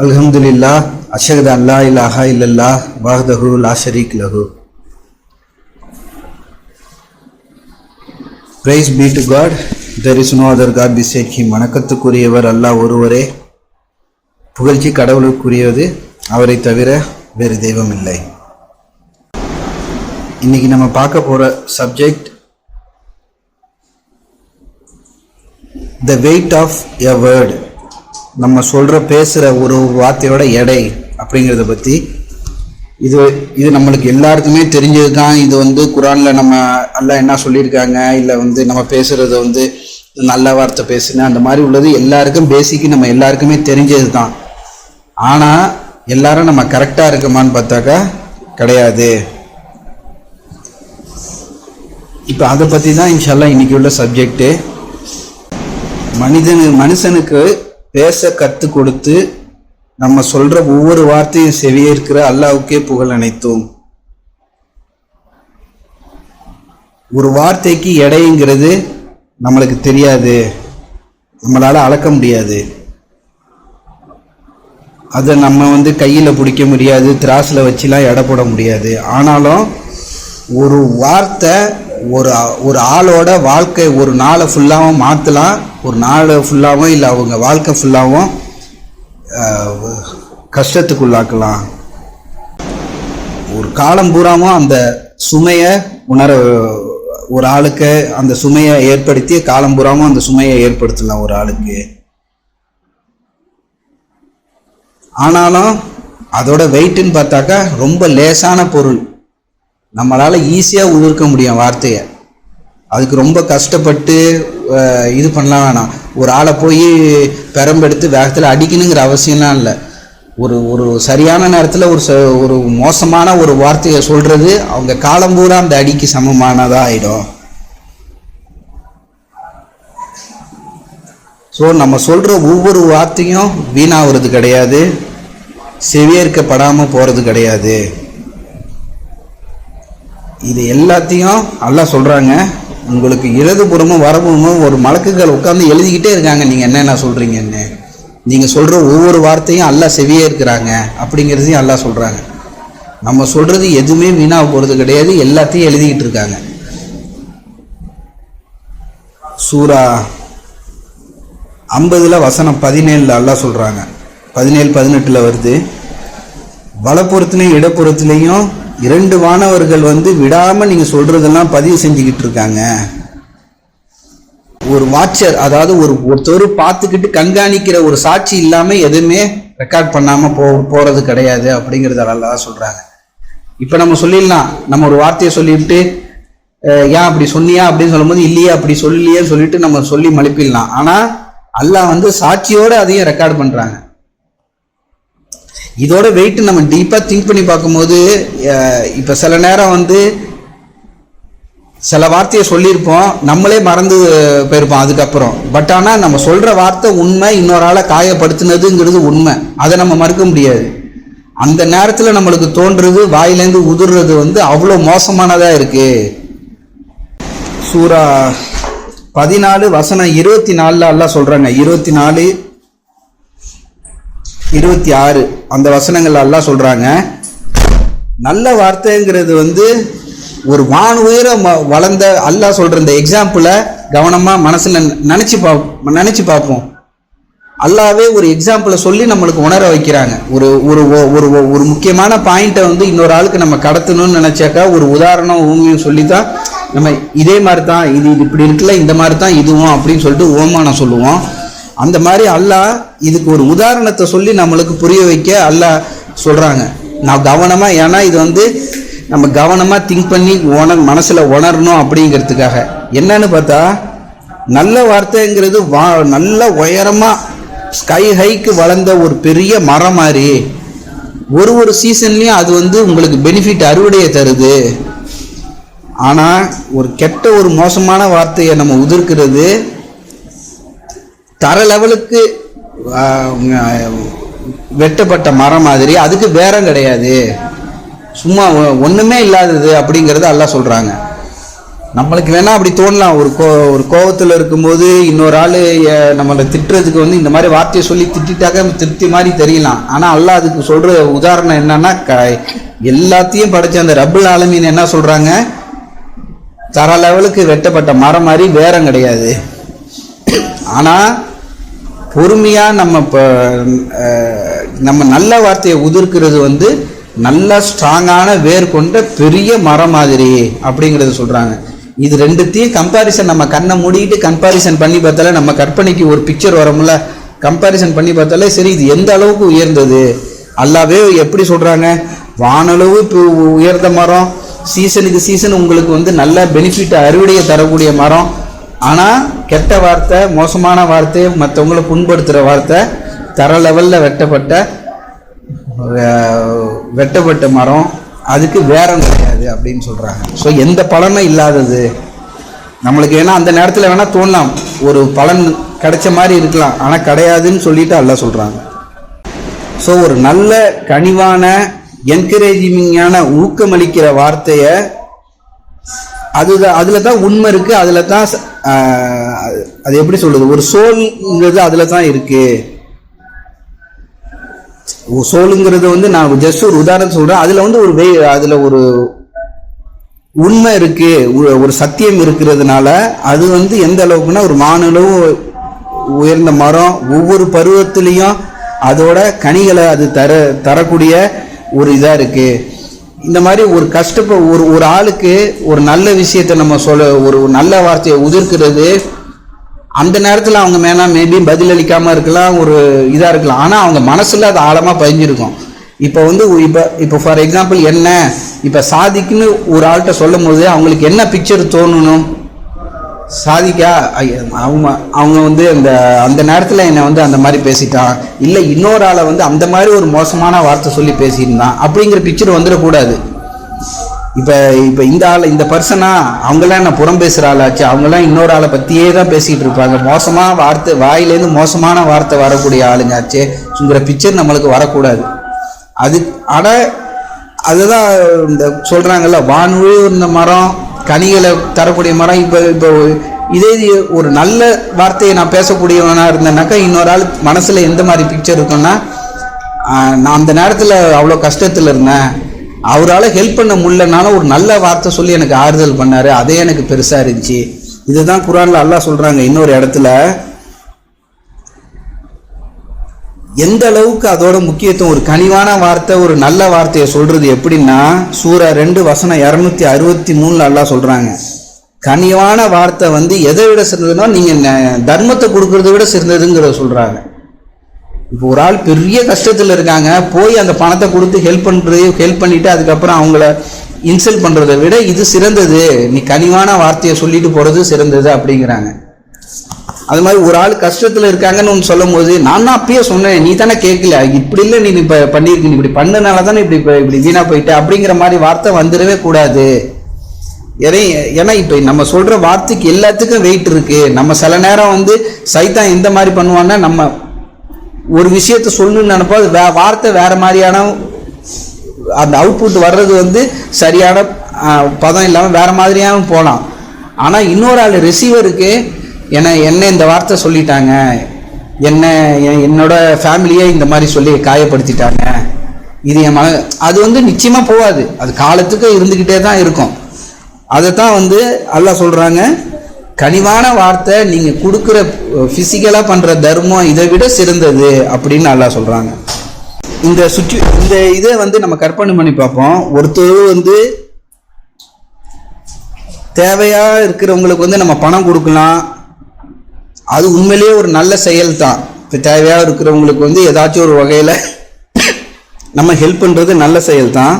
Alhamdulillah, ashhadu an la ilaha illallah wahdahu la sharika lahu. Praise be to God. There is no other God beside him. வணக்கத்துக்குரியவர் அல்லாஹ் ஒருவரே. புகழ்ச்சி கடவுளுக்குரியது, அவரை தவிர வேறு தெய்வம் இல்லை. இன்னைக்கு நம்ம பார்க்க போற subject the weight of a word. நம்ம பேசுகிற ஒரு வார்த்தையோட எடை அப்படிங்கிறத பற்றி. இது நம்மளுக்கு எல்லாருக்குமே தெரிஞ்சது தான். இது குரானில் நம்ம அல்லாஹ் என்ன சொல்லியிருக்காங்க, இல்லை நம்ம பேசுகிறது நல்ல வார்த்தை பேசுங்க அந்த மாதிரி உள்ளது எல்லாருக்கும் பேசிக்கு நம்ம எல்லாருக்குமே தெரிஞ்சது தான். ஆனால் எல்லாரும் நம்ம கரெக்டாக இருக்கமான்னு பார்த்தாக்கா கிடையாது. இப்போ அதை பற்றி தான் இன்ஷால்லா இன்னைக்கு உள்ள சப்ஜெக்டு. மனுஷனுக்கு பேச கத்து கொடுத்து நம்ம சொல்ற ஒவ்வொரு வார்த்தையும் செவியேற்கிற அல்லாஹ்வுக்கே புகழ் அனைத்தும். ஒரு வார்த்தைக்கு எடைங்கிறது நம்மளுக்கு தெரியாது, நம்மளால அளக்க முடியாது. அதை நம்ம கையில் பிடிக்க முடியாது, திராசில் வச்சுலாம் எடை போட முடியாது. ஆனாலும் ஒரு வார்த்தை ஒரு ஆளோட வாழ்க்கை ஒரு நாளை ஃபுல்லாகவும் மாற்றலாம், ஒரு நாளை ஃபுல்லாகவும் இல்லை அவங்க வாழ்க்கை ஃபுல்லாகவும் கஷ்டத்துக்குள்ளாக்கலாம். ஒரு காலம் பூராவும் அந்த சுமையை ஒரு ஆளுக்கு அந்த சுமையை ஏற்படுத்தி காலம் பூராவும் அந்த சுமையை ஏற்படுத்தலாம் ஒரு ஆளுக்கு. ஆனாலும் அதோட வெயிட்டுன்னு பார்த்தாக்கா ரொம்ப லேசான பொருள், நம்மளால் ஈஸியாக உதிர்க்க முடியும் வார்த்தையை. அதுக்கு ரொம்ப கஷ்டப்பட்டு இது பண்ணலாம் வேணாம். ஒரு ஆளை போய் பெரம்பெடுத்து வேகத்தில் அடிக்கணுங்கிற அவசியம்லாம் இல்லை. ஒரு சரியான நேரத்தில் ஒரு மோசமான ஒரு வார்த்தையை சொல்கிறது அவங்க காலம் பூரா அந்த அடிக்கு சமமானதாக ஆகிடும். ஸோ நம்ம சொல்கிற ஒவ்வொரு வார்த்தையும் வீணாகிறது கிடையாது, செவியேற்கப்படாமல் போகிறது கிடையாது. இது எல்லாத்தையும் அல்லாஹ் சொல்கிறாங்க. உங்களுக்கு இடதுபுறமும் வரப்புறமும் ஒரு மலக்குகள் உட்காந்து எழுதிக்கிட்டே இருக்காங்க நீங்கள் என்னென்ன சொல்கிறீங்கன்னு. நீங்கள் சொல்கிற ஒவ்வொரு வார்த்தையும் அல்லாஹ் செவியே இருக்கிறாங்க அப்படிங்கிறதையும் அல்லாஹ் சொல்கிறாங்க. நம்ம சொல்கிறது எதுவுமே வீணாக போகிறது கிடையாது, எல்லாத்தையும் எழுதிக்கிட்டு இருக்காங்க. சூரா 50 வசனம் 17 அல்லாஹ் சொல்கிறாங்க. 17-18 வருது. வலப்புறத்துலையும் இடப்புறத்துலையும் 2 வானவர்கள் விடாம நீங்க சொல்றதெல்லாம் பதிவு செஞ்சுக்கிட்டு இருக்காங்க. ஒரு வாட்சர், அதாவது ஒருத்தர் பார்த்துக்கிட்டு கண்காணிக்கிற ஒரு சாட்சி இல்லாம எதுவுமே ரெக்கார்ட் பண்ணாம போறது கிடையாது அப்படிங்கறத அல்லாஹ் சொல்றாங்க. இப்ப நம்ம சொல்லிடலாம், நம்ம ஒரு வார்த்தையை சொல்லிட்டு ஏன் அப்படி சொன்னியா அப்படின்னு சொல்லும்போது இல்லையா அப்படி சொல்லியே சொல்லிட்டு நம்ம சொல்லி மழுப்பிடலாம். ஆனா அல்லாஹ் சாட்சியோட அதையும் ரெக்கார்ட் பண்றாங்க. இதோட வெயிட் நம்ம டீப்பாக திங்க் பண்ணி பார்க்கும்போது, இப்போ சில நேரம் சில வார்த்தையை சொல்லியிருப்போம், நம்மளே மறந்து போயிருப்போம் அதுக்கப்புறம். பட் ஆனால் நம்ம சொல்கிற வார்த்தை உண்மை, இன்னொரு ஆளை காயப்படுத்தினதுங்கிறது உண்மை, அதை நம்ம மறுக்க முடியாது. அந்த நேரத்தில் நம்மளுக்கு தோன்றுறது வாயிலேருந்து உதிர்றது அவ்வளோ மோசமானதாக இருக்கு. சூரா 14 வசனம் 24 அல்லாஹ் சொல்கிறாங்க. 24, 26 அந்த வசனங்கள் எல்லாம் சொல்றாங்க. நல்ல வார்த்தைங்கிறது ஒரு வான் உயர வளர்ந்த அல்லாஹ் சொல்ற இந்த எக்ஸாம்பிளை கவனமா மனசுல நினைச்சு பார்ப்போம். அல்லாவே ஒரு எக்ஸாம்பிளை சொல்லி நம்மளுக்கு உணர வைக்கிறாங்க. ஒரு ஒரு ஒரு முக்கியமான பாயிண்ட்டை இன்னொரு ஆளுக்கு நம்ம கடத்தணும்னு நினைச்சாக்கா ஒரு உதாரணம் ஊமையும் சொல்லித்தான் நம்ம இதே மாதிரி தான் இது இப்படி இருக்குல்ல, இந்த மாதிரி தான் இதுவும் அப்படின்னு சொல்லிட்டு ஓமானம் சொல்லுவோம். அந்த மாதிரி அல்லாஹ் இதுக்கு ஒரு உதாரணத்தை சொல்லி நம்மளுக்கு புரிய வைக்க அல்லாஹ் சொல்றாங்க. நான் கவனமா, ஏன்னா இது நம்ம கவனமா திங்க் பண்ணி மனசுல உணரணும் அப்படிங்கிறதுக்காக. என்னன்னு பார்த்தா, நல்ல வார்த்தைங்கிறது நல்ல உயரமா ஸ்கை ஹைக்கு வளர்ந்த ஒரு பெரிய மரம் மாதிரி ஒரு சீசன்லயும் அது உங்களுக்கு பெனிஃபிட் அறுவடையை தருது. ஆனா ஒரு கெட்ட ஒரு மோசமான வார்த்தையை நம்ம உதிர்க்கிறது தர லெவலுக்கு வெட்டப்பட்ட மரம் மாதிரி, அதுக்கு பேரம் கிடையாது, சும்மா ஒண்ணுமே இல்லாதது அப்படிங்கறது அல்லாஹ் சொல்றாங்க. நம்மளுக்கு வேணா அப்படி தோணலாம், ஒரு கோவத்தில் இருக்கும்போது இன்னொரு ஆள் நம்மளை திட்டுறதுக்கு வந்து இந்த மாதிரி வார்த்தையை சொல்லி திட்டாக்க திருப்தி மாதிரி தெரியலாம். ஆனால் அல்லாஹ் அதுக்கு சொல்ற உதாரணம் என்னன்னா, எல்லாத்தையும் படைச்ச அந்த ரப்புல் ஆலமீன் என்ன சொல்றாங்க, தர லெவலுக்கு வெட்டப்பட்ட மரம் மாதிரி வேறம் கிடையாது. ஆனால் பொறுமையாக நம்ம நல்ல வார்த்தையை உதிர்க்கிறது வந்து நல்ல ஸ்ட்ராங்கான வேர் கொண்ட பெரிய மரம் மாதிரி அப்படிங்கிறது சொல்கிறாங்க. இது ரெண்டுத்தையும் கம்பேரிசன் நம்ம கண்ணை மூடிட்டு கம்பேரிசன் பண்ணி பார்த்தாலே நம்ம கற்பனைக்கு ஒரு பிக்சர் வரும்ல, கம்பேரிசன் பண்ணி பார்த்தாலே சரி இது எந்த அளவுக்கு உயர்ந்தது. அல்லாவே எப்படி சொல்கிறாங்க, வானளவு இப்போ உயர்ந்த மரம், சீசனுக்கு சீசன் உங்களுக்கு வந்து நல்ல பெனிஃபிட் அறுவடையை தரக்கூடிய மரம். ஆனால் கெட்ட வார்த்தை, மோசமான வார்த்தை, மற்றவங்களை புண்படுத்துகிற வார்த்தை, தர லெவலில் வெட்டப்பட்ட மரம், அதுக்கு வேறம் கிடையாது அப்படின்னு சொல்கிறாங்க. ஸோ எந்த பலனும் இல்லாதது நம்மளுக்கு. ஏன்னா அந்த நேரத்தில் வேணால் தோணலாம் ஒரு பலன் கிடைச்ச மாதிரி இருக்கலாம், ஆனால் கிடையாதுன்னு சொல்லிட்டு அல்லாஹ் சொல்கிறாங்க. ஸோ ஒரு நல்ல கனிவான என்கரேஜிங்கான ஊக்கமளிக்கிற வார்த்தையை அதில் தான் உண்மை இருக்குது, அதில் தான் அது எப்படி சொல்கிறது, ஒரு சோல்ங்கிறது அதில் தான் இருக்குது. சோலுங்கிறது வந்து நான் ஜஸ்ட் ஒரு உதாரணம் சொல்கிறேன், அதில் வந்து அதில் ஒரு உண்மை இருக்குது, ஒரு சத்தியம் இருக்கிறதுனால அது வந்து எந்த அளவுக்குன்னா ஒரு மானளவு உயர்ந்த மரம், ஒவ்வொரு பருவத்திலையும் அதோட கனிகளை அது தரக்கூடிய ஒரு இதாக இருக்குது. இந்த மாதிரி ஒரு ஒரு ஆளுக்கு ஒரு நல்ல விஷயத்தை நம்ம ஒரு நல்ல வார்த்தையை உதிர்க்கிறது, அந்த நேரத்தில் அவங்க மேபி பதிலளிக்காமல் இருக்கலாம், ஒரு இதாக இருக்கலாம், ஆனால் அவங்க மனசில் அது ஆழமாக பதிஞ்சிருக்கும். இப்போ வந்து இப்போ ஃபார் எக்ஸாம்பிள் என்ன, இப்போ சாதிக்குன்னு ஒரு ஆள்கிட்ட சொல்லும் போது அவங்களுக்கு என்ன பிக்சர் தோணணும், சாதிக்கா அவங்க வந்து அந்த நேரத்தில் என்னை வந்து அந்த மாதிரி பேசிட்டான், இல்லை இன்னொரு ஆளை வந்து அந்த மாதிரி ஒரு மோசமான வார்த்தை சொல்லி பேசியிருந்தான் அப்படிங்கிற பிக்சர் வந்துடக்கூடாது. இப்போ இந்த பர்சனா அவங்களாம் என்ன புறம் பேசுகிற ஆளாச்சு, அவங்களாம் இன்னொரு ஆளை பற்றியே தான் பேசிகிட்டு இருப்பாங்க, மோசமான வார்த்தை வாயிலேருந்து மோசமான வார்த்தை வரக்கூடிய ஆளுங்க ஆச்சுங்கிற பிக்சர் நம்மளுக்கு வரக்கூடாது. ஆனால் அதுதான் இந்த சொல்கிறாங்கல்ல, வான்வழி இந்த மரம், கனிகளை தரக்கூடிய மரம். இப்போ இதே ஒரு நல்ல வார்த்தையை நான் பேசக்கூடியவனாக இருந்தேன்னாக்கா இன்னொரு ஆள் மனசில் எந்த மாதிரி பிக்சர் இருக்குன்னா, நான் அந்த நேரத்தில் அவ்வளோ கஷ்டத்தில் இருந்தேன், அவரால் ஹெல்ப் பண்ண முடியலனாலும் ஒரு நல்ல வார்த்தை சொல்லி எனக்கு ஆறுதல் பண்ணார், அதே எனக்கு பெருசாக இருந்துச்சு. இதுதான் குர்ஆனில் அல்லாஹ் சொல்கிறாங்க இன்னொரு இடத்துல, எந்த அளவுக்கு அதோட முக்கியத்துவம். ஒரு கனிவான வார்த்தை, ஒரு நல்ல வார்த்தையை சொல்றது எப்படின்னா, சூரா 2 வசனம் 263 அல்லாஹ் சொல்றாங்க, கனிவான வார்த்தை வந்து எதை விட சிறந்ததுன்னா நீங்க தர்மத்தை கொடுக்கறத விட சிறந்ததுங்கிறத சொல்றாங்க. இப்போ ஒரு ஆள் பெரிய கஷ்டத்தில் இருக்காங்க, போய் அந்த பணத்தை கொடுத்து ஹெல்ப் பண்ணிட்டு அதுக்கப்புறம் அவங்கள இன்சல்ட் பண்றதை விட இது சிறந்தது, நீ கனிவான வார்த்தையை சொல்லிட்டு போறது சிறந்தது அப்படிங்கிறாங்க. அது மாதிரி ஒரு ஆள் கஷ்டத்தில் இருக்காங்கன்னு ஒன்று சொல்லும் போது, நான் தான் அப்பயே சொன்னேன், நீ தானே கேட்கல, இப்படி இல்லை நீ இப்போ பண்ணியிருக்கு, நீ இப்படி பண்ணனால தானே இப்படி வீணா போயிட்ட அப்படிங்கிற மாதிரி வார்த்தை வந்துடவே கூடாது. ஏன்னா இப்போ நம்ம சொல்ற வார்த்தைக்கு எல்லாத்துக்கும் வெயிட் இருக்கு. நம்ம சில நேரம் வந்து சைத்தான் எந்த மாதிரி பண்ணுவான்னா, நம்ம ஒரு விஷயத்த சொல்லணும்னு நினைப்போம், அது வார்த்தை வேற மாதிரியான அந்த அவுட்புட் வர்றது வந்து சரியான பதம் இல்லாமல் வேற மாதிரியான போகலாம். ஆனால் இன்னொரு ஆள் ரிசீவருக்கு என்ன இந்த வார்த்தை சொல்லிட்டாங்க, என்னோட ஃபேமிலியே இந்த மாதிரி சொல்லி காயப்படுத்திட்டாங்க, இது என் அது வந்து நிச்சயமாக போகாது, அது காலத்துக்கு இருந்துக்கிட்டே தான் இருக்கும். அதைத்தான் வந்து அல்லாஹ் சொல்கிறாங்க, கனிவான வார்த்தை நீங்கள் கொடுக்குற ஃபிசிக்கலாக பண்ணுற தர்மம் இதை விட சிறந்தது அப்படின்னு அல்லாஹ் சொல்கிறாங்க. இந்த இதை வந்து நம்ம கற்பனை பண்ணி பார்ப்போம். ஒருத்தர் வந்து தேவையாக இருக்கிறவங்களுக்கு வந்து நம்ம பணம் கொடுக்கலாம், அது உண்மையிலேயே ஒரு நல்ல செயல் தான். இப்போ தேவையாக இருக்கிறவங்களுக்கு வந்து ஏதாச்சும் ஒரு வகையில் நம்ம ஹெல்ப் பண்ணுறது நல்ல செயல் தான்.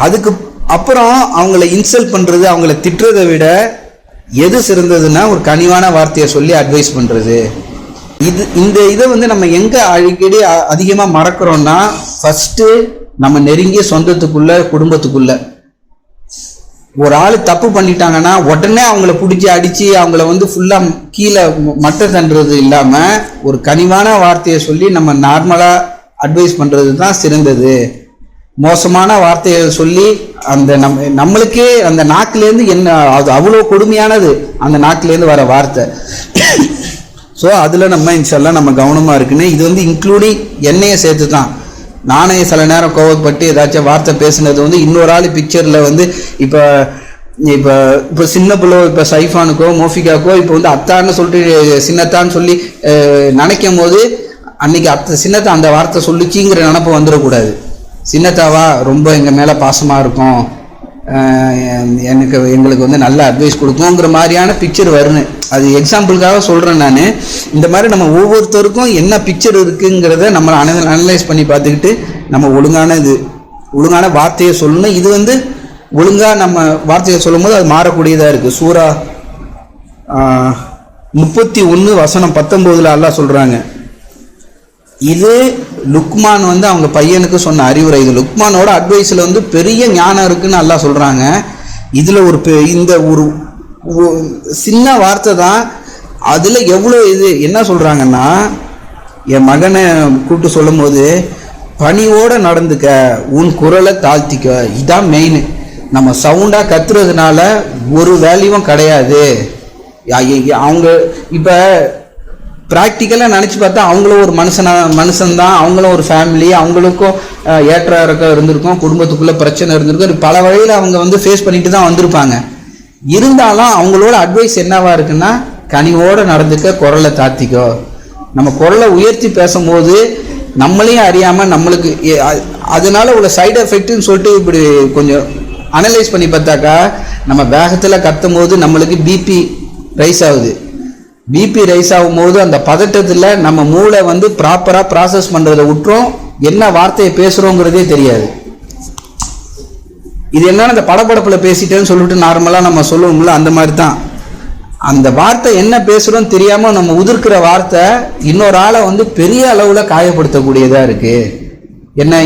அதுக்கு அப்புறம் அவங்கள இன்சல்ட் பண்ணுறது, அவங்கள திட்டுறதை விட எது சிறந்ததுன்னா ஒரு கனிவான வார்த்தையை சொல்லி அட்வைஸ் பண்ணுறது. இந்த இதை வந்து நம்ம எங்கே அடிக்கடி அதிகமாக மறக்கிறோம்னா, ஃபஸ்ட்டு நம்ம நெருங்கிய சொந்தத்துக்குள்ள குடும்பத்துக்குள்ள ஒரு ஆள் தப்பு பண்ணிட்டாங்கன்னா உடனே அவங்கள பிடிச்சி அடித்து அவங்கள வந்து ஃபுல்லாக கீழே மட்டை தண்டுறது இல்லாமல் ஒரு கனிவான வார்த்தையை சொல்லி நம்ம நார்மலாக அட்வைஸ் பண்ணுறது தான் சிறந்தது. மோசமான வார்த்தையை சொல்லி அந்த நம்மளுக்கே அந்த நாக்கிலேருந்து என்ன அது அவ்வளோ கொடுமையானது அந்த நாக்கிலேருந்து வர வார்த்தை. ஸோ அதில் நம்ம இன்ஷால்லாம் நம்ம கவனமாக இருக்குன்னு இது வந்து இன்க்ளூடிங் என்னையை சேர்த்து தான். நானே சில நேரம் கோவப்பட்டு ஏதாச்சும் வார்த்தை பேசுனது வந்து இன்னொரு ஆள் பிக்சரில் வந்து இப்போ இப்போ இப்போ சின்ன பிள்ளை இப்போ சைஃபானுக்கோ மோஃபிகாக்கோ இப்போ வந்து அத்தான்னு சொல்லிட்டு சின்னத்தான்னு சொல்லி நினைக்கும் போது அன்னைக்கு சின்னத்தா அந்த வார்த்தை சொல்லிச்சிங்கிற நினப்பு வந்துடக்கூடாது. சின்னத்தாவா ரொம்ப எங்கள் மேலே பாசமாக இருக்கும், எங்களுக்கு வந்து நல்ல அட்வைஸ் கொடுக்குங்கிற மாதிரியான பிக்சர் வருன்னு அது எக்ஸாம்பிளுக்காக சொல்கிறேன் நான். இந்த மாதிரி நம்ம ஒவ்வொருத்தருக்கும் என்ன பிக்சர் இருக்குங்கிறத நம்ம அனலைஸ் பண்ணி பார்த்துக்கிட்டு நம்ம ஒழுங்கான வார்த்தையை சொல்லணும். இது வந்து ஒழுங்காக நம்ம வார்த்தையை சொல்லும் போது அது மாறக்கூடியதாக இருக்குது. சூரா 31:19 அல்லாஹ் சொல்கிறாங்க, இது லுக்மான் வந்து அவங்க பையனுக்கு சொன்ன அறிவுரை. இது லுக்மானோட அட்வைஸில் வந்து பெரிய ஞானம் இருக்குன்னு அல்லாஹ் சொல்கிறாங்க. இதில் இந்த ஒரு சின்ன வார்த்தை தான் அதில் எவ்வளோ இது என்ன சொல்கிறாங்கன்னா, என் மகனை கூப்பிட்டு சொல்லும் போது பணிவோடு நடந்துக்க, உன் குரலை தாழ்த்திக்க. இதுதான் மெயின். நம்ம சவுண்டாக கத்துறதுனால ஒரு வேல்யூவும் கிடையாது. அவங்க இப்போ ப்ராக்டிக்கலாக நினச்சி பார்த்தா அவங்களும் ஒரு மனுஷன்தான், அவங்களும் ஒரு ஃபேமிலி, அவங்களுக்கும் ஏற்ற இறக்கம் இருந்திருக்கும், குடும்பத்துக்குள்ளே பிரச்சனை இருந்திருக்கும், பல வழியில் அவங்க வந்து ஃபேஸ் பண்ணிட்டு தான் வந்திருப்பாங்க. இருந்தாலும் அவங்களோட அட்வைஸ் என்னவா இருக்குன்னா, கனிவோடு நடந்துக்க, குரலை தாத்திக்கோ. நம்ம குரலை உயர்த்தி பேசும்போது நம்மளையும் அறியாமல் நம்மளுக்கு அதனால உள்ள சைடு எஃபெக்ட்னு சொல்லிட்டு இப்படி கொஞ்சம் அனலைஸ் பண்ணி பார்த்தாக்கா, நம்ம வேகத்தில் கத்தும் போது நம்மளுக்கு பிபி ரைஸ் ஆகுது. பிபி ரைஸ் ஆகும்போது அந்த பதட்டத்தில் நம்ம மூளை வந்து ப்ராப்பராக ப்ராசஸ் பண்ணுறதை விட்டுரும், என்ன வார்த்தையை பேசுகிறோங்கிறதே தெரியாது. இது என்னன்னா அந்த படப்படப்பில் பேசிட்டேன்னு சொல்லிட்டு நார்மலாக நம்ம சொல்லுவோம்ல, அந்த மாதிரி தான். அந்த வார்த்தை என்ன பேசுகிறோன்னு தெரியாமல் நம்ம உதிர்க்கிற வார்த்தை இன்னொரு ஆளை வந்து பெரிய அளவில் காயப்படுத்தக்கூடியதாக இருக்குது.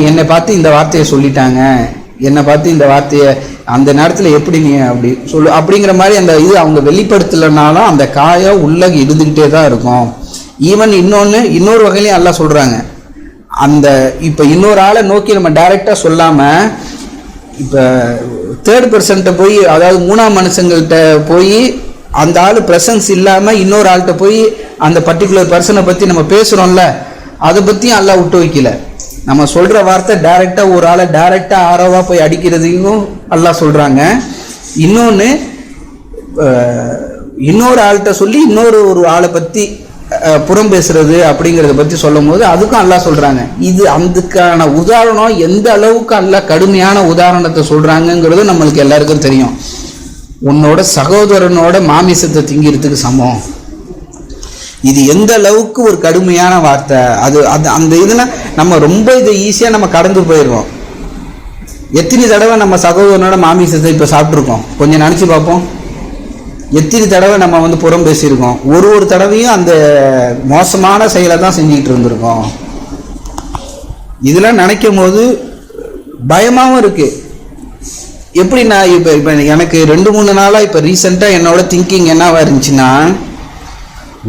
என்னை பார்த்து இந்த வார்த்தையை சொல்லிட்டாங்க, என்னை பார்த்து இந்த வார்த்தையை அந்த நேரத்தில் எப்படி நீ அப்படி அப்படிங்கிற மாதிரி அந்த இது அவங்க வெளிப்படுத்தலைனாலும் அந்த காயம் உள்ள இருந்துக்கிட்டே தான் இருக்கும். ஈவன் இன்னொரு வகையிலையும் எல்லாம் சொல்கிறாங்க, அந்த இப்போ இன்னொரு ஆளை நோக்கி நம்ம டைரெக்டாக சொல்லாமல் இப்போ தேர்ட் பர்சன்ட்ட போய், அதாவது மூணாம் மனுஷங்கள்கிட்ட போய் அந்த ஆள் ப்ரெசன்ஸ் இல்லாமல் இன்னொரு ஆள்கிட்ட போய் அந்த பர்டிகுலர் பர்சனை பற்றி நம்ம பேசுகிறோம்ல, அதை பற்றியும் எல்லாம் விட்டு வைக்கல. நம்ம சொல்கிற வார்த்தை டைரெக்டாக ஒரு ஆளை டைரெக்டாக ஆரோவாக போய் அடிக்கிறதையும் எல்லாம் சொல்கிறாங்க. இன்னொரு ஆள்கிட்ட சொல்லி ஒரு ஆளை பற்றி புறம் பேசுறது அப்படிங்கிறத பற்றி சொல்லும் போது அதுக்கும் அல்லாஹ் சொல்கிறாங்க. இது அதுக்கான உதாரணம் எந்த அளவுக்கு அல்லாஹ் கடுமையான உதாரணத்தை சொல்கிறாங்கங்கிறது நம்மளுக்கு எல்லாருக்கும் தெரியும். உன்னோட சகோதரனோட மாமிசத்தை திங்கிறதுக்கு சமம். இது எந்த அளவுக்கு ஒரு கடுமையான வார்த்தை. அந்த இதில் நம்ம ரொம்ப இதை ஈஸியாக நம்ம கடந்து போயிடுவோம். எத்தனை தடவை நம்ம சகோதரனோட மாமிசத்தை இப்போ சாப்பிட்ருக்கோம், கொஞ்சம் நினச்சி பார்ப்போம். எத்தனை தடவை நம்ம வந்து புறம் பேசியிருக்கோம், ஒரு தடவையும் அந்த மோசமான செயலை தான் செஞ்சுக்கிட்டு இருந்திருக்கோம். இதெல்லாம் நினைக்கும் போது பயமாகவும் இருக்குது. எப்படி நான் இப்போ எனக்கு 2-3 நாளாக இப்போ ரீசெண்டாக என்னோட திங்கிங் என்னவா இருந்துச்சுன்னா,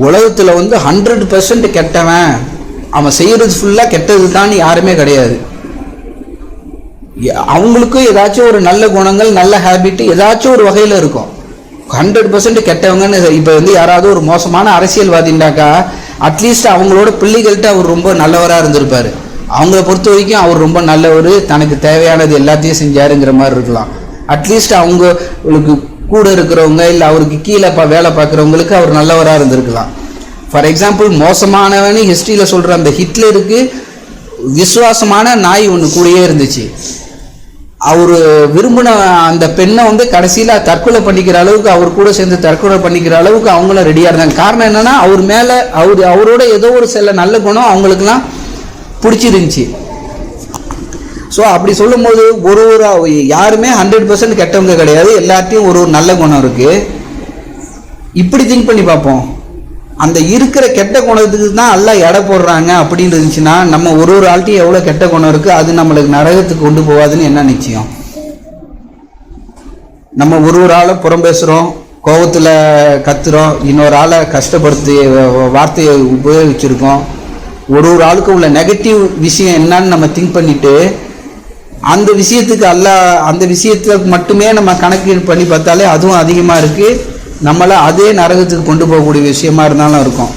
உலகத்தில் வந்து 100% கெட்டவன், அவன் செய்கிறது ஃபுல்லாக கெட்டது தான் யாருமே கிடையாது. அவங்களுக்கும் ஏதாச்சும் ஒரு நல்ல குணங்கள் நல்ல ஹேபிட் ஏதாச்சும் ஒரு வகையில் இருக்கும். 100% கெட்டவங்கன்னு இப்போ வந்து யாராவது ஒரு மோசமான அரசியல்வாதிண்டாக்கா அட்லீஸ்ட் அவங்களோட பிள்ளைகள்கிட்ட அவர் ரொம்ப நல்லவராக இருந்திருப்பார். அவங்கள பொறுத்த வரைக்கும் அவர் ரொம்ப நல்லவர், தனக்கு தேவையானது எல்லாத்தையும் செஞ்சாருங்கிற மாதிரி இருக்கலாம். அட்லீஸ்ட் அவங்களுக்கு கூட இருக்கிறவங்க இல்லை அவருக்கு கீழே வேலை பார்க்குறவங்களுக்கு அவர் நல்லவராக இருந்திருக்கலாம். ஃபார் எக்ஸாம்பிள், மோசமானவன்னு ஹிஸ்ட்ரியில் சொல்கிற அந்த ஹிட்லருக்கு விசுவாசமான நாய் ஒன்று கூடயே இருந்துச்சு. அவர் விரும்பின அந்த பெண்ணை வந்து கடைசியில் தற்கொலை பண்ணிக்கிற அளவுக்கு, அவர் கூட சேர்ந்து தற்கொலை பண்ணிக்கிற அளவுக்கு அவங்களும் ரெடியாக இருந்தாங்க. காரணம் என்னென்னா, அவர் மேலே அவரோட ஏதோ ஒரு சில நல்ல குணம் அவங்களுக்குலாம் பிடிச்சிருந்துச்சி. ஸோ அப்படி சொல்லும் போது யாருமே 100% கெட்டவங்க கிடையாது, எல்லாத்தையும் ஒரு நல்ல குணம் இருக்குது. இப்படி திங்க் பண்ணி பார்ப்போம். அந்த இருக்கிற கெட்ட குணத்துக்கு தான் எல்லாம் எடை போடுறாங்க அப்படின்னு இருந்துச்சுன்னா, நம்ம ஒரு ஆள்கிட்டையும் எவ்வளோ கெட்ட குணம் இருக்குது, அது நம்மளுக்கு நரகத்துக்கு கொண்டு போகாதுன்னு என்ன நிச்சயம்? நம்ம ஒரு ஆளை புறம் பேசுகிறோம், கோபத்தில் கத்துறோம், இன்னொரு ஆளை கஷ்டப்படுத்தி வார்த்தையை உபயோகிச்சிருக்கோம். ஒரு ஆளுக்கு உள்ள நெகட்டிவ் விஷயம் என்னன்னு நம்ம திங்க் பண்ணிட்டு அந்த விஷயத்துக்கு அந்த விஷயத்துக்கு மட்டுமே நம்ம கணக்கு பண்ணி பார்த்தாலே அதுவும் அதிகமாக இருக்குது. நம்மளை அதே நரகத்துக்கு கொண்டு போகக்கூடிய விஷயமா இருந்தாலும் இருக்கும்.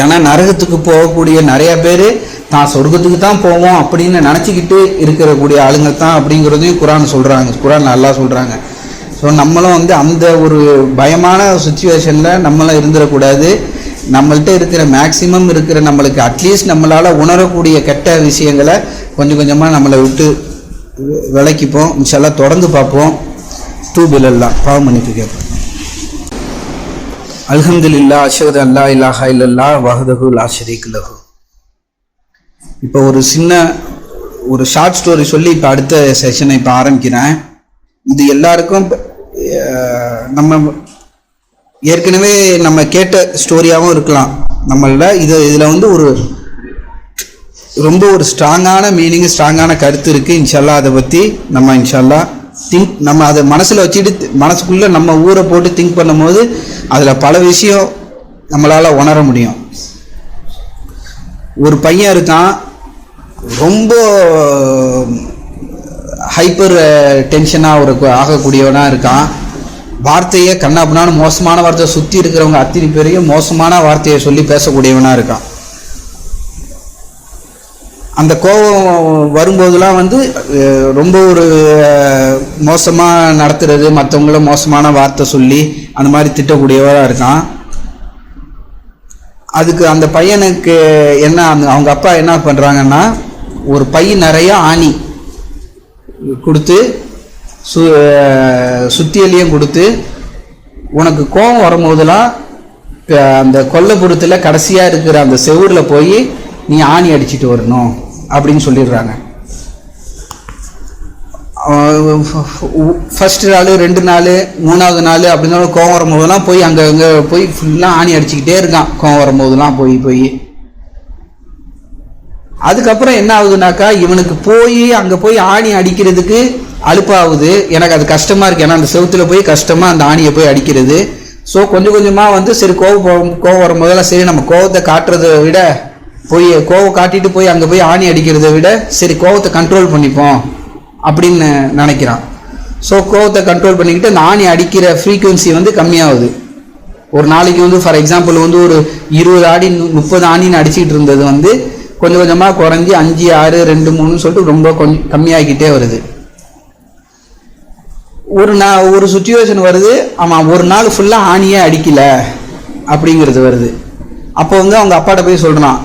ஏன்னா நரகத்துக்கு போகக்கூடிய நிறைய பேர் தான் சொர்க்கத்துக்கு தான் போவோம் அப்படின்னு நினச்சிக்கிட்டு இருக்கக்கூடிய ஆளுங்க தான் அப்படிங்கிறதையும் குரான் சொல்கிறாங்க. குரான் நல்லா சொல்கிறாங்க. ஸோ நம்மளும் அந்த ஒரு பயமான சுச்சுவேஷனில் நம்மளும் இருந்துடக்கூடாது. நம்மள்கிட்ட இருக்கிற மேக்சிமம் இருக்கிற நம்மளுக்கு அட்லீஸ்ட் நம்மளால் உணரக்கூடிய கெட்ட விஷயங்களை கொஞ்சம் கொஞ்சமாக நம்மளை விட்டு விலக்கிப்போம். இன்ஷால்லா தொடர்ந்து பார்ப்போம். தூபிலெல்லாம் பாவ மன்னிப்பு கேட்போம். அல்ஹம்துலில்லாஹ் அஷ்ஹது அல்லா இலாஹா இல்லல்லாஹ் வஹ்தஹு லா ஷரீக லஹு. இப்போ ஒரு ஷார்ட் ஸ்டோரி சொல்லி இப்போ அடுத்த செஷனை இப்போ ஆரம்பிக்கிறேன். இது எல்லாருக்கும் நம்ம ஏற்கனவே நம்ம கேட்ட ஸ்டோரியாகவும் இருக்கலாம். இதில் ஒரு ரொம்ப ஒரு ஸ்ட்ராங்கான மீனிங், ஸ்ட்ராங்கான கருத்து இருக்குது. இன்ஷால்லா அதை பற்றி நம்ம இன்ஷால்லா நம்ம அதை மனசில் வச்சுட்டு மனசுக்குள்ளே நம்ம ஊரை போட்டு திங்க் பண்ணும்போது அதில் பல விஷயம் நம்மளால் உணர முடியும். ஒரு பையன் இருக்கான், ரொம்ப ஹைப்பர் டென்ஷனாக ஆகக்கூடியவனாக இருக்கான். வார்த்தையை கண்ணாப்புனான்னு மோசமான வார்த்தையை சுற்றி இருக்கிறவங்க அத்தனை பேரையும் மோசமான வார்த்தையை சொல்லி பேசக்கூடியவனாக இருக்கான். அந்த கோபம் வரும்போதெல்லாம் ரொம்ப ஒரு மோசமாக நடத்துறது, மற்றவங்கள மோசமான வார்த்தை சொல்லி அந்த மாதிரி திட்டக்கூடியவராக இருக்கான். அதுக்கு அந்த பையனுக்கு அவங்க அப்பா என்ன பண்ணுறாங்கன்னா, ஒரு பை நிறைய ஆணி கொடுத்து சுத்தியலையும் கொடுத்து, உனக்கு கோபம் வரும்போதெல்லாம் அந்த கொல்லைப்புறத்தில் கடைசியாக இருக்கிற அந்த செவுரில் போய் நீ ஆணி அடிச்சுட்டு வரணும் அப்படின்னு சொல்லிடுறாங்க. ஃபர்ஸ்ட் நாள், 2 நாள், 3வது நாள் அப்படிங்கிற கோவம் வரும்போதெல்லாம் போய் அங்கே போய் ஃபுல்லாக ஆணி அடிச்சுக்கிட்டே இருக்கான். கோவம் வரும்போதெல்லாம் போய் அதுக்கப்புறம் என்ன ஆகுதுனாக்கா, இவனுக்கு அங்கே போய் ஆணி அடிக்கிறதுக்கு அலுப்பாகுது. எனக்கு அது கஷ்டமாக இருக்குது. ஏன்னா அந்த செவுத்துல போய் கஷ்டமாக அந்த ஆணியை போய் அடிக்கிறது. ஸோ கொஞ்சம் கொஞ்சமாக சரி கோவம் வரும்போதெல்லாம் சரி நம்ம கோவத்தை காட்டுறதை விட கோவம் காட்டிட்டு போய் அங்கே போய் ஆணி அடிக்கிறத விட சரி கோவத்தை கண்ட்ரோல் பண்ணிப்போம் அப்படின்னு நினைக்கிறான். ஸோ கோவத்தை கண்ட்ரோல் பண்ணிக்கிட்டு அந்த ஆணி அடிக்கிற ஃப்ரீக்குவன்சி கம்மியாகுது. ஒரு நாளைக்கு ஃபார் எக்ஸாம்பிள் ஒரு 20 ஆணி 30 ஆணின்னு அடிச்சுக்கிட்டு இருந்தது கொஞ்சம் கொஞ்சமாக குறைஞ்சி 5, 6, 2, 3 சொல்லிட்டு ரொம்ப கொஞ்சம் கம்மியாகிக்கிட்டே வருது. ஒரு சுச்சுவேஷன் வருது, ஆமாம் ஒரு நாள் ஃபுல்லாக ஆணியே அடிக்கல அப்படிங்கிறது வருது. அப்போ அவங்க அப்பாட்ட போய் சொல்கிறான்,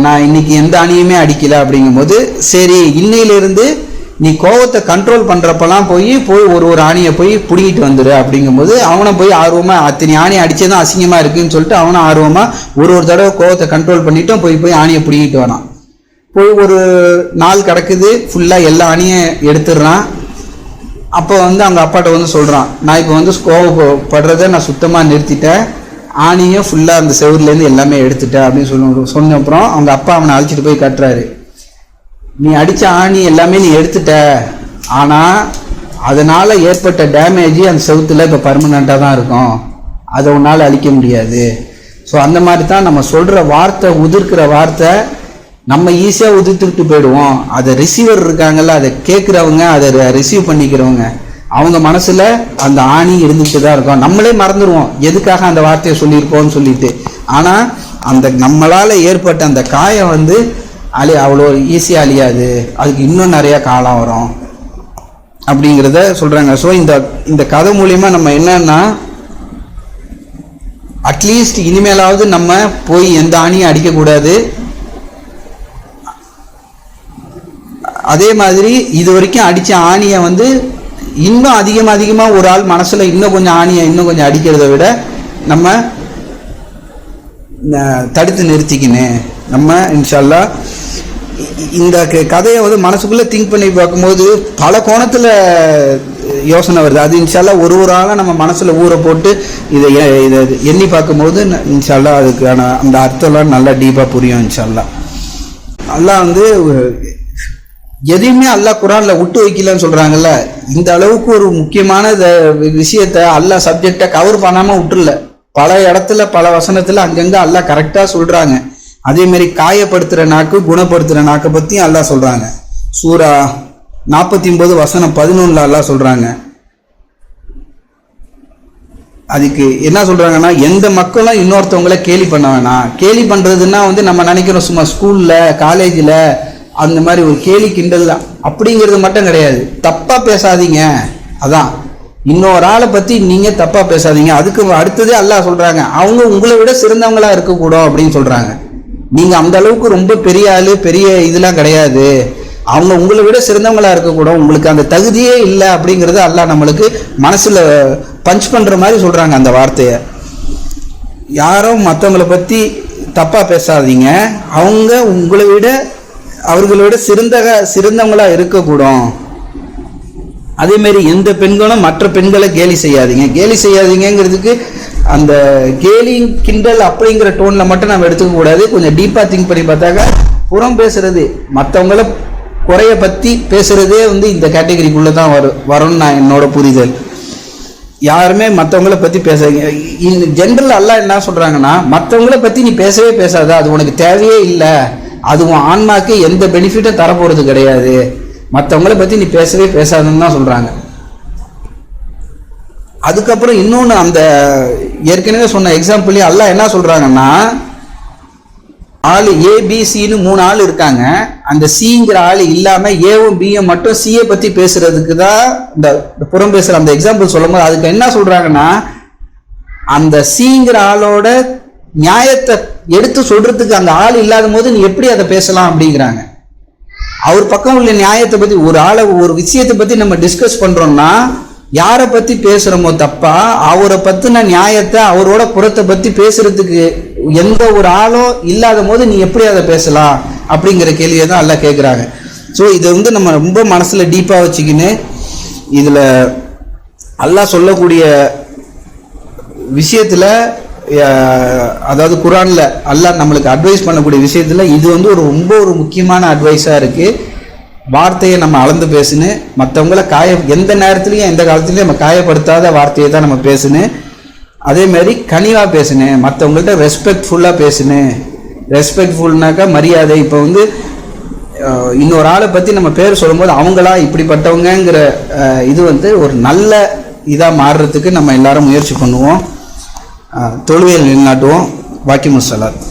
நான் இன்னைக்கு எந்த ஆணியுமே அடிக்கல அப்படிங்கும்போது, சரி இன்னையிலிருந்து நீ கோவத்தை கண்ட்ரோல் பண்ணுறப்பெல்லாம் போய் ஒரு ஆணியை போய் பிடிங்கிட்டு வந்துடு அப்படிங்கும்போது, அவனை போய் ஆர்வமாக அத்தனை ஆணி அடித்ததும் அசிங்கமாக இருக்குன்னு சொல்லிட்டு அவனும் ஆர்வமாக ஒரு தடவை கோவத்தை கண்ட்ரோல் பண்ணிவிட்டு போய் ஆணியை பிடிங்கிட்டு வரான். ஒரு நாள் கிடக்குது, ஃபுல்லாக எல்லா ஆணியும் எடுத்துடுறான். அப்போ அவங்க அப்பாட்ட சொல்கிறான், நான் இப்போ கோவப்படுறதை நான் சுத்தமாக நிறுத்திட்டேன், ஆணியும் ஃபுல்லாக அந்த செவுர்லேருந்து எல்லாமே எடுத்துட்டேன் அப்படின்னு சொன்ன அப்புறம் அவங்க அப்பா அவனை அழைச்சிட்டு போய் கட்டுறாரு. நீ அடித்த ஆணி எல்லாமே நீ எடுத்துட்ட, ஆனால் அதனால் ஏற்பட்ட டேமேஜ் அந்த செவுத்துல இப்போ பர்மனெண்ட்டாக தான் இருக்கும், அதை உன்னால் அழிக்க முடியாது. ஸோ அந்த மாதிரி தான் நம்ம சொல்கிற வார்த்தை, உதிர்க்கிற வார்த்தை நம்ம ஈஸியாக உதிர்த்துக்கிட்டு போயிடுவோம். அதை ரிசீவர் இருக்காங்கல்ல, அதை கேட்குறவங்க, அதை ரிசீவ் பண்ணிக்கிறவங்க, அவங்க மனசில் அந்த ஆணி இருந்துகிட்டு தான் இருக்கும். நம்மளே மறந்துடுவோம் எதுக்காக அந்த வார்த்தையை சொல்லியிருக்கோம்னு சொல்லிட்டு. ஆனால் அந்த நம்மளால் ஏற்பட்ட அந்த காயம் அவ்வளோ ஈஸியாக அழியாது, அதுக்கு இன்னும் நிறையா காலம் வரும் அப்படிங்கிறத சொல்கிறாங்க. ஸோ இந்த கதை மூலிமா நம்ம என்னன்னா, அட்லீஸ்ட் இனிமேலாவது நம்ம போய் எந்த ஆணியும் அடிக்கக்கூடாது. அதே மாதிரி இது வரைக்கும் அடித்த ஆணியை இன்னும் அதிகமாக ஒரு ஆள் மனசில் இன்னும் கொஞ்சம் ஆணியை இன்னும் கொஞ்சம் அடிக்கிறத விட நம்ம தடுத்து நிறுத்திக்கினேன். நம்ம இன்ஷால்லா இந்த கதையை மனசுக்குள்ளே திங்க் பண்ணி பார்க்கும்போது பல கோணத்தில் யோசனை வருது. அது இன்ஷால்லா ஒரு ஆளாக நம்ம மனசில் ஊற போட்டு இதை எண்ணி பார்க்கும்போது இன்ஷால்லா அதுக்கான அந்த அர்த்தம்லாம் நல்லா டீப்பாக புரியும். இன்ஷால்லா அல்லாஹ் எதையுமே அல்லாஹ் குரான்ல விட்டு வைக்கலன்னு சொல்றாங்கல்ல, இந்த அளவுக்கு ஒரு முக்கியமான விஷயத்த அல்லாஹ் சப்ஜெக்டை கவர் பண்ணாம விட்டுருல. பல இடத்துல பல வசனத்துல அங்கங்க அல்லாஹ் கரெக்டா சொல்றாங்க. அதே மாதிரி காயப்படுத்துகிற நாக்கு குணப்படுத்துகிற நாக்கை பற்றியும் அல்லாஹ் சொல்கிறாங்க. சூரா 49 அல்லாஹ் சொல்கிறாங்க. அதுக்கு என்ன சொல்கிறாங்கன்னா, எந்த மக்களும் இன்னொருத்தவங்கள கேலி பண்ண வேணாம். கேலி பண்ணுறதுன்னா நம்ம நினைக்கிறோம் சும்மா ஸ்கூலில் காலேஜில் அந்த மாதிரி ஒரு கேலி கிண்டல் அப்படிங்கிறது மட்டும் கிடையாது. தப்பாக பேசாதீங்க. அதான் இன்னொரு ஆளை பற்றி நீங்கள் தப்பாக பேசாதீங்க. அதுக்கு அடுத்ததே அல்லாஹ் சொல்கிறாங்க, அவங்க உங்களை விட சிறந்தவங்களா இருக்கக்கூடும் அப்படின்னு சொல்கிறாங்க. நீங்கள் அந்த அளவுக்கு ரொம்ப பெரிய ஆள் பெரிய இதெல்லாம் கிடையாது, அவங்க உங்களை விட சிறந்தவங்களா இருக்கக்கூடும், உங்களுக்கு அந்த தகுதியே இல்லை அப்படிங்கிறது அல்லாஹ் நம்மளுக்கு மனசில் பஞ்ச் பண்ணுற மாதிரி சொல்கிறாங்க அந்த வார்த்தையை. யாரும் மற்றவங்களை பற்றி தப்பாக பேசாதீங்க, அவங்க உங்களை விட அவர்களோட சிறந்தவங்களா இருக்கக்கூடும். அதே மாதிரி எந்த பெண்களும் மற்ற பெண்களை கேலி செய்யாதீங்க. கேலி செய்யாதீங்கிறதுக்கு அந்த கேலி கிண்டல் அப்படிங்கிற டோனில் மட்டும் நம்ம எடுத்துக்க கூடாது. கொஞ்சம் டீப்பாக திங்க் பண்ணி பார்த்தாக்க புறம் பேசுறது, மற்றவங்கள குறைய பற்றி பேசுறதே இந்த கேட்டகரிக்குள்ளே தான் வரும்னு நான் என்னோட புரிதல். யாருமே மற்றவங்கள பற்றி பேசாதீங்க. ஜென்ரல் அல்லாஹ் என்ன சொல்கிறாங்கன்னா, மற்றவங்கள பற்றி நீ பேசவே பேசாத, அது உனக்கு தேவையே இல்லை, அது உன் ஆன்மாக்கு எந்த பெனிஃபிட்டும் தரப்போகிறது கிடையாது, மற்றவங்கள பற்றி நீ பேசவே பேசாதுன்னு தான் சொல்கிறாங்க. அதுக்கப்புறம் இன்னொன்று, அந்த ஏற்கனவே சொன்ன எக்ஸாம்பிள் அல்லாஹ் என்ன சொல்கிறாங்கன்னா, ஆள் ஏபிசின்னு 3 ஆள் இருக்காங்க, அந்த சிங்கிற ஆள் இல்லாமல் ஏவும் பியும் மட்டும் சியை பற்றி பேசுறதுக்கு தான் இந்த புறம் பேசுகிற அந்த எக்ஸாம்பிள் சொல்லும் போது அதுக்கு என்ன சொல்கிறாங்கன்னா, அந்த சிங்கிற ஆளோட நியாயத்தை எடுத்து சொல்றதுக்கு அந்த ஆள் இல்லாத போது நீ எப்படி அதை பேசலாம் அப்படிங்கிறாங்க. அவர் பக்கம் உள்ள நியாயத்தை பற்றி ஒரு விஷயத்தை பற்றி நம்ம டிஸ்கஸ் பண்ணுறோம்னா, யாரை பற்றி பேசுகிறோமோ தப்பா அவரை பற்றின நியாயத்தை அவரோட புறத்தை பற்றி பேசுறதுக்கு எந்த ஒரு ஆளும் இல்லாத போது நீ எப்படி அதை பேசலாம் அப்படிங்கிற கேள்வியை தான் எல்லாம் கேட்குறாங்க. ஸோ இதை நம்ம ரொம்ப மனசில் டீப்பாக வச்சுக்கின்னு இதில் அல்லாஹ் சொல்லக்கூடிய விஷயத்தில், அதாவது குரானில் அல்லாஹ் நம்மளுக்கு அட்வைஸ் பண்ணக்கூடிய விஷயத்தில் இது ரொம்ப ஒரு முக்கியமான அட்வைஸாக இருக்குது. வார்த்தையை நம்ம அளந்து பேசுன்னு, மற்றவங்கள எந்த நேரத்துலையும் எந்த காலத்துலையும் நம்ம காயப்படுத்தாத வார்த்தையை தான் நம்ம பேசுன்னு. அதே மாதிரி கனிவாக பேசுனேன், மற்றவங்கள்ட்ட ரெஸ்பெக்ட்ஃபுல்லாக பேசுனேன். ரெஸ்பெக்ட்ஃபுல்னாக்கா மரியாதை. இப்போ இன்னொரு ஆளை பற்றி நம்ம பேர் சொல்லும்போது அவங்களா இப்படிப்பட்டவங்கிற இது ஒரு நல்ல இதாக மாறுறதுக்கு நம்ம எல்லாரும் முயற்சி பண்ணுவோம். தொழுகையில் நிலைநாட்டுவோம். வாக்கிமுஸ்ஸலாத்.